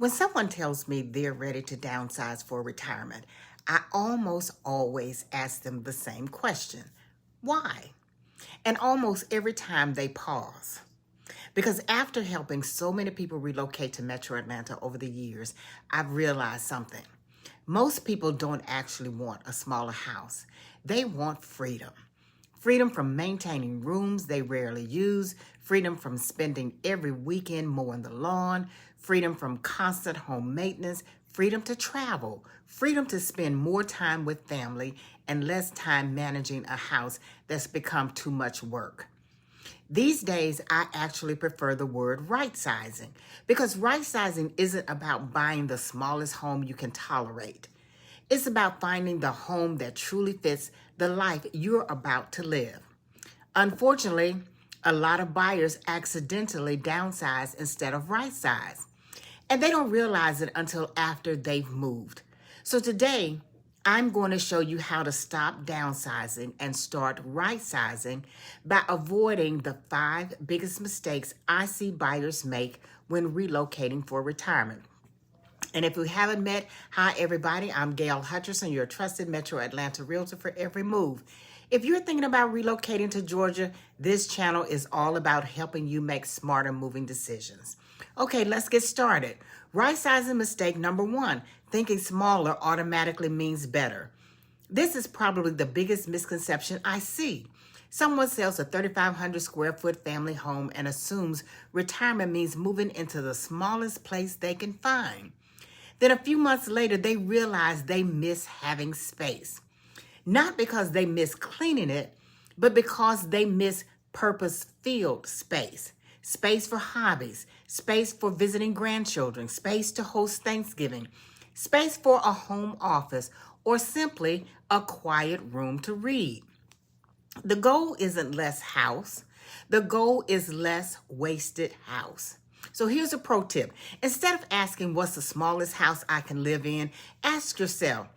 When someone tells me they're ready to downsize for retirement, I almost always ask them the same question. Why? And almost every time they pause. Because after helping so many people relocate to Metro Atlanta over the years, I've realized something. Most people don't actually want a smaller house. They want freedom. Freedom from maintaining rooms they rarely use, freedom from spending every weekend mowing the lawn, freedom from constant home maintenance, freedom to travel, freedom to spend more time with family and less time managing a house that's become too much work. These days, I actually prefer the word right-sizing because right-sizing isn't about buying the smallest home you can tolerate. It's about finding the home that truly fits the life you're about to live. Unfortunately, a lot of buyers accidentally downsize instead of right-size, and they don't realize it until after they've moved. So today, I'm going to show you how to stop downsizing and start right-sizing by avoiding the 5 biggest mistakes I see buyers make when relocating for retirement. And if we haven't met, hi everybody, I'm Gail Hutcherson, your trusted Metro Atlanta realtor for every move. If you're thinking about relocating to Georgia, this channel is all about helping you make smarter moving decisions. Okay, let's get started. Right-sizing mistake number 1, thinking smaller automatically means better. This is probably the biggest misconception I see. Someone sells a 3,500 square foot family home and assumes retirement means moving into the smallest place they can find. Then a few months later, they realize they miss having space. Not because they miss cleaning it, but because they miss purpose-filled space. Space for hobbies, space for visiting grandchildren, space to host Thanksgiving, space for a home office, or simply a quiet room to read. The goal isn't less house. The goal is less wasted house. So here's a pro tip. Instead of asking what's the smallest house I can live in, ask yourself,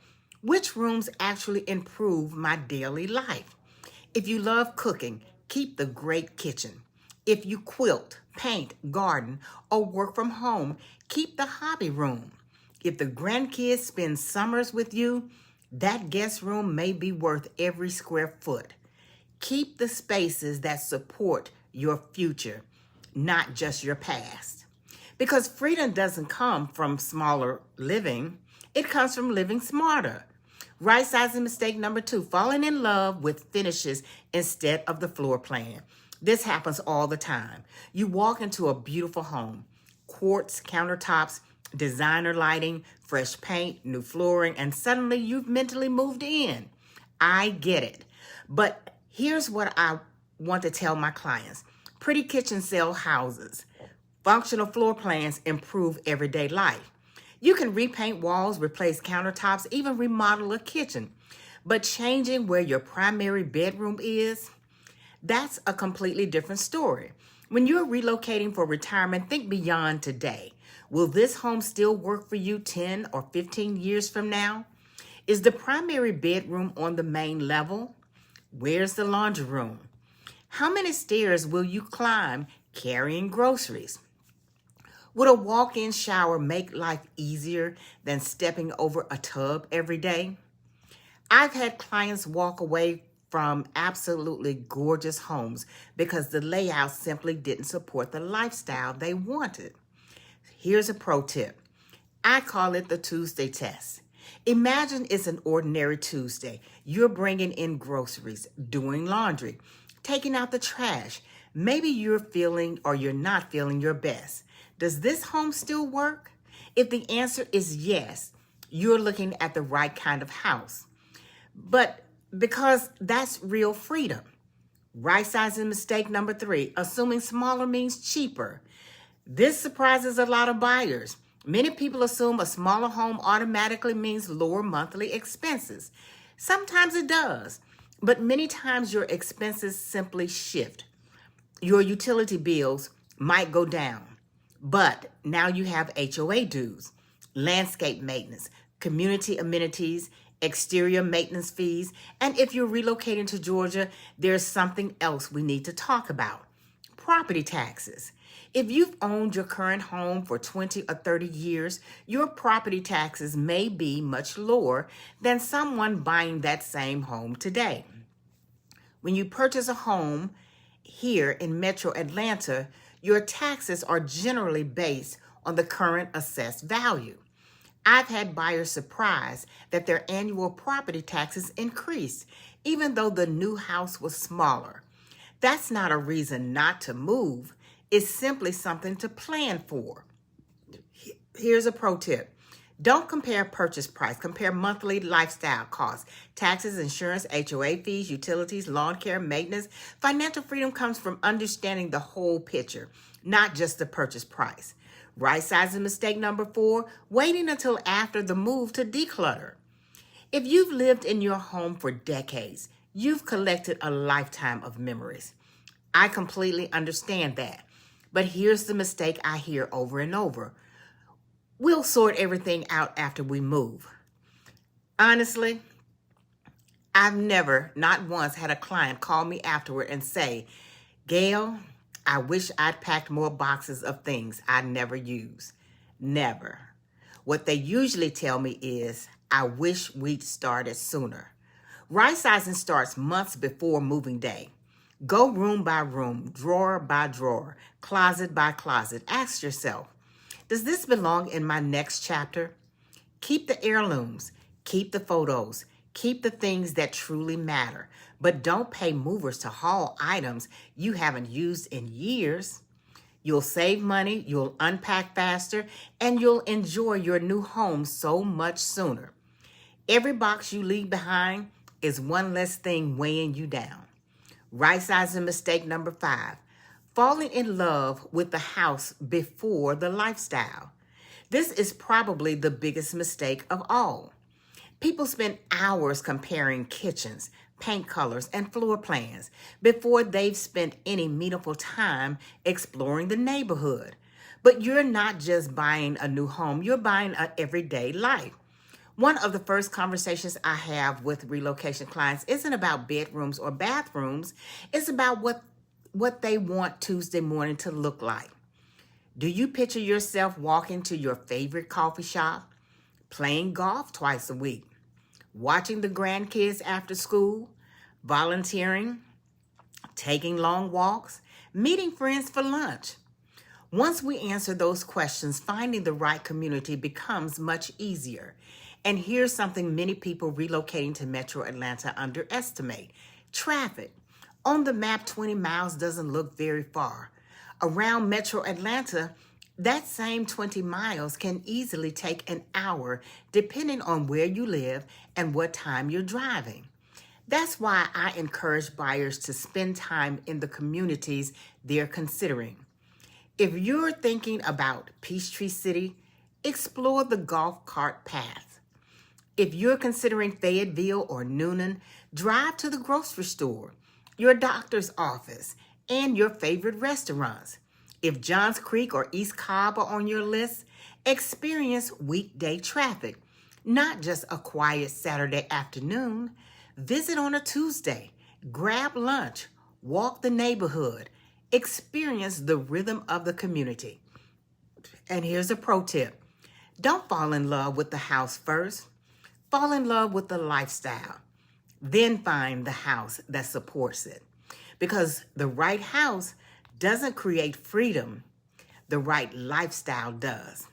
which rooms actually improve my daily life? If you love cooking, keep the great kitchen. If you quilt, paint, garden, or work from home, keep the hobby room. If the grandkids spend summers with you, that guest room may be worth every square foot. Keep the spaces that support your future, not just your past. Because freedom doesn't come from smaller living, it comes from living smarter. Right-sizing mistake number 2, falling in love with finishes instead of the floor plan. This happens all the time. You walk into a beautiful home, quartz countertops, designer lighting, fresh paint, new flooring, and suddenly you've mentally moved in. I get it. But here's what I want to tell my clients. Pretty kitchens sell houses. Functional floor plans improve everyday life. You can repaint walls, replace countertops, even remodel a kitchen. But changing where your primary bedroom is, that's a completely different story. When you're relocating for retirement, think beyond today. Will this home still work for you 10 or 15 years from now? Is the primary bedroom on the main level? Where's the laundry room? How many stairs will you climb carrying groceries? Would a walk-in shower make life easier than stepping over a tub every day? I've had clients walk away from absolutely gorgeous homes because the layout simply didn't support the lifestyle they wanted. Here's a pro tip. I call it the Tuesday test. Imagine it's an ordinary Tuesday. You're bringing in groceries, doing laundry, taking out the trash. Maybe you're feeling or you're not feeling your best. Does this home still work? If the answer is yes, you're looking at the right kind of house. But because that's real freedom. Right-sizing mistake number 3, assuming smaller means cheaper. This surprises a lot of buyers. Many people assume a smaller home automatically means lower monthly expenses. Sometimes it does, but many times your expenses simply shift. Your utility bills might go down, but now you have HOA dues, landscape maintenance, community amenities, exterior maintenance fees, and if you're relocating to Georgia, there's something else we need to talk about. Property taxes. If you've owned your current home for 20 or 30 years, your property taxes may be much lower than someone buying that same home today. When you purchase a home here in Metro Atlanta, your taxes are generally based on the current assessed value. I've had buyers surprised that their annual property taxes increased, even though the new house was smaller. That's not a reason not to move. It's simply something to plan for. Here's a pro tip. Don't compare purchase price. Compare monthly lifestyle costs, taxes, insurance, HOA fees, utilities, lawn care, maintenance. Financial freedom comes from understanding the whole picture, not just the purchase price. Right sizing mistake number 4, waiting until after the move to declutter. If you've lived in your home for decades, you've collected a lifetime of memories. I completely understand that. But here's the mistake I hear over and over. We'll sort everything out after we move. Honestly, I've never, not once, had a client call me afterward and say, Gail, I wish I'd packed more boxes of things I never use. Never. What they usually tell me is, I wish we'd started sooner. Right sizing starts months before moving day. Go room by room, drawer by drawer, closet by closet. Ask yourself, does this belong in my next chapter? Keep the heirlooms, keep the photos, keep the things that truly matter, but don't pay movers to haul items you haven't used in years. You'll save money, you'll unpack faster, and you'll enjoy your new home so much sooner. Every box you leave behind is one less thing weighing you down. Right sizing mistake number 5. Falling in love with the house before the lifestyle. This is probably the biggest mistake of all. People spend hours comparing kitchens, paint colors, and floor plans before they've spent any meaningful time exploring the neighborhood. But you're not just buying a new home, you're buying an everyday life. One of the first conversations I have with relocation clients isn't about bedrooms or bathrooms. It's about what they want Tuesday morning to look like. Do you picture yourself walking to your favorite coffee shop, playing golf twice a week, watching the grandkids after school, volunteering, taking long walks, meeting friends for lunch? Once we answer those questions, finding the right community becomes much easier. And here's something many people relocating to Metro Atlanta underestimate: traffic. On the map, 20 miles doesn't look very far. Around Metro Atlanta, that same 20 miles can easily take an hour, depending on where you live and what time you're driving. That's why I encourage buyers to spend time in the communities they're considering. If you're thinking about Peachtree City, explore the golf cart path. If you're considering Fayetteville or Newnan, drive to the grocery store, your doctor's office, and your favorite restaurants. If Johns Creek or East Cobb are on your list, experience weekday traffic, not just a quiet Saturday afternoon. Visit on a Tuesday, grab lunch, walk the neighborhood, experience the rhythm of the community. And here's a pro tip. Don't fall in love with the house first. Fall in love with the lifestyle. Then find the house that supports it. Because the right house doesn't create freedom. The right lifestyle does.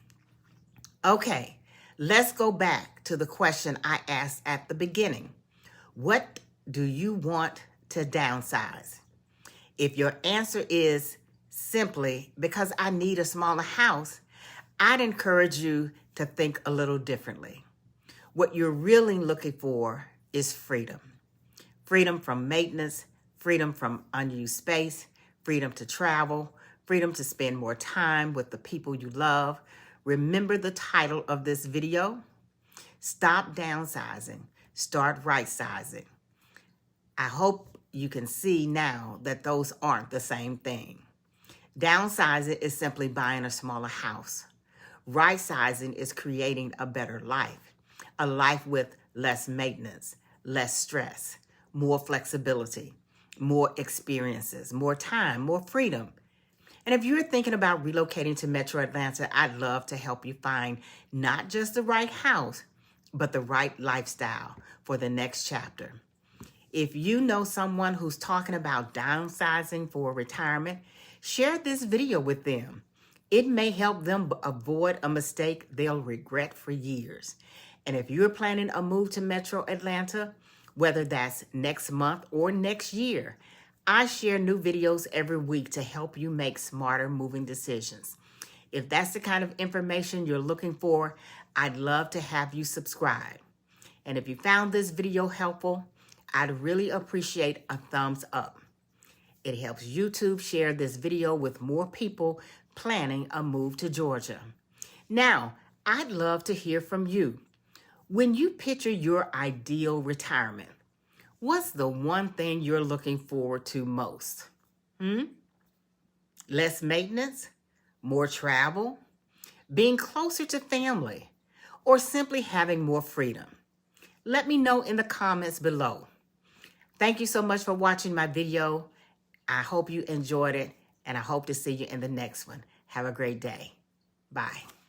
Okay, let's go back to the question I asked at the beginning. What do you want to downsize? If your answer is simply because I need a smaller house, I'd encourage you to think a little differently. What you're really looking for is freedom. Freedom from maintenance, freedom from unused space, freedom to travel, freedom to spend more time with the people you love. Remember the title of this video? Stop downsizing, start right-sizing. I hope you can see now that those aren't the same thing. Downsizing is simply buying a smaller house. Right-sizing is creating a better life. A life with less maintenance, less stress, more flexibility, more experiences, more time, more freedom. And if you're thinking about relocating to Metro Atlanta, I'd love to help you find not just the right house, but the right lifestyle for the next chapter. If you know someone who's talking about downsizing for retirement, share this video with them. It may help them avoid a mistake they'll regret for years. And if you're planning a move to Metro Atlanta, whether that's next month or next year, I share new videos every week to help you make smarter moving decisions. If that's the kind of information you're looking for, I'd love to have you subscribe. And if you found this video helpful, I'd really appreciate a thumbs up. It helps YouTube share this video with more people planning a move to Georgia. Now, I'd love to hear from you. When you picture your ideal retirement, what's the one thing you're looking forward to most? Less maintenance? More travel? Being closer to family? Or simply having more freedom? Let me know in the comments below. Thank you so much for watching my video. I hope you enjoyed it, and I hope to see you in the next one. Have a great day. Bye.